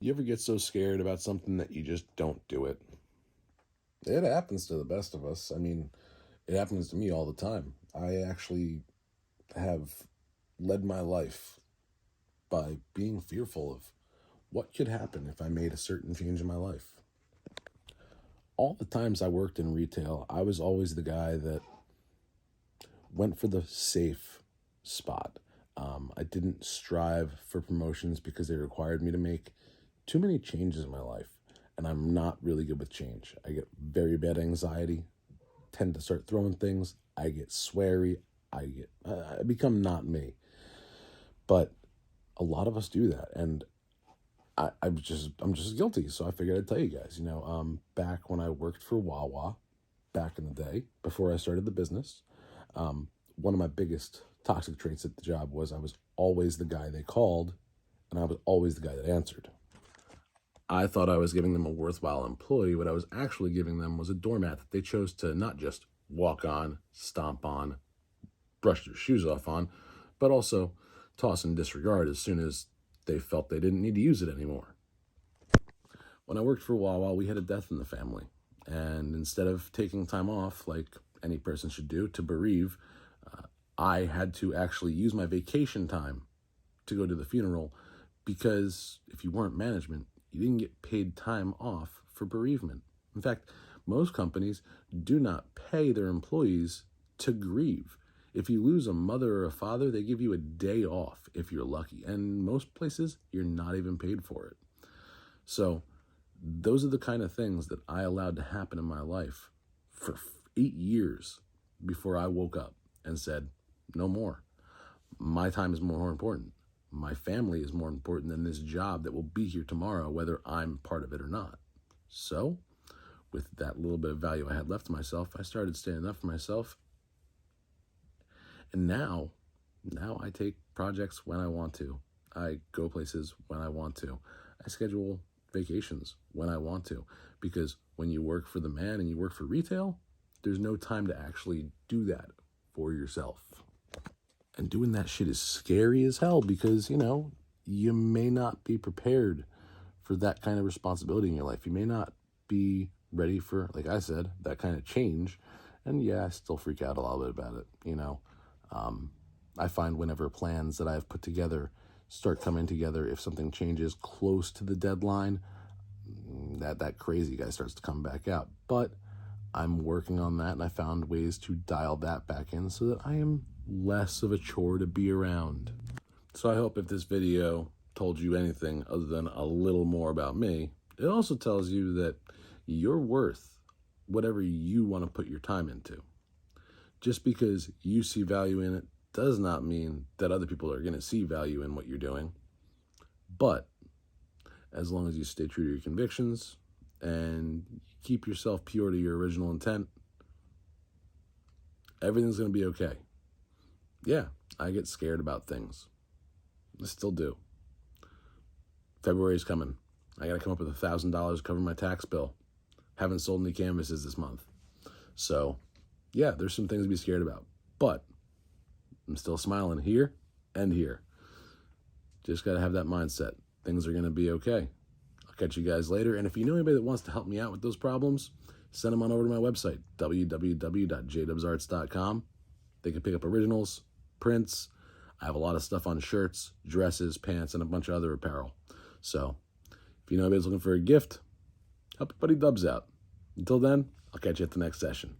You ever get so scared about something that you just don't do it? It happens to the best of us. I mean, it happens to me all the time. I actually have led my life by being fearful of what could happen if I made a certain change in my life. All the times I worked in retail, I was always the guy that went for the safe spot. I didn't strive for promotions because they required me to make too many changes in my life. And I'm not really good with change. I get very bad anxiety, tend to start throwing things. I get sweary. I become not me. But a lot of us do that. And I'm just guilty. So I figured I'd tell you guys, back when I worked for Wawa back in the day, before I started the business, one of my biggest toxic traits at the job was I was always the guy they called, and I was always the guy that answered. I thought I was giving them a worthwhile employee. What I was actually giving them was a doormat that they chose to not just walk on, stomp on, brush their shoes off on, but also toss and disregard as soon as they felt they didn't need to use it anymore. When I worked for Wawa, we had a death in the family. And instead of taking time off, like any person should do, to bereave, I had to actually use my vacation time to go to the funeral, because if you weren't management, you didn't get paid time off for bereavement. In fact, most companies do not pay their employees to grieve. If you lose a mother or a father, they give you a day off if you're lucky. And most places, you're not even paid for it. So those are the kind of things that I allowed to happen in my life for 8 years before I woke up and said, no more. My time is more important. My family is more important than this job that will be here tomorrow, whether I'm part of it or not. So with that little bit of value I had left to myself, I started standing up for myself. And now I take projects when I want to. I go places when I want to. I schedule vacations when I want to. Because when you work for the man and you work for retail, there's no time to actually do that for yourself. And doing that shit is scary as hell because, you may not be prepared for that kind of responsibility in your life. You may not be ready for, like I said, that kind of change. And yeah, I still freak out a little bit about it, I find whenever plans that I've put together start coming together, if something changes close to the deadline, that crazy guy starts to come back out. But I'm working on that, and I found ways to dial that back in so that I am less of a chore to be around. So I hope if this video told you anything other than a little more about me, it also tells you that you're worth whatever you want to put your time into. Just because you see value in it does not mean that other people are going to see value in what you're doing. But as long as you stay true to your convictions and keep yourself pure to your original intent, everything's going to be okay. Yeah, I get scared about things. I still do. February's coming. I got to come up with $1,000 to cover my tax bill. Haven't sold any canvases this month. So, yeah, there's some things to be scared about. But I'm still smiling here and here. Just got to have that mindset. Things are going to be okay. I'll catch you guys later. And if you know anybody that wants to help me out with those problems, send them on over to my website, www.jdubsarts.com. They can pick up originals, prints. I have a lot of stuff on shirts, dresses, pants, and a bunch of other apparel. So if you know anybody's looking for a gift, help your buddy Dubs out. Until then, I'll catch you at the next session.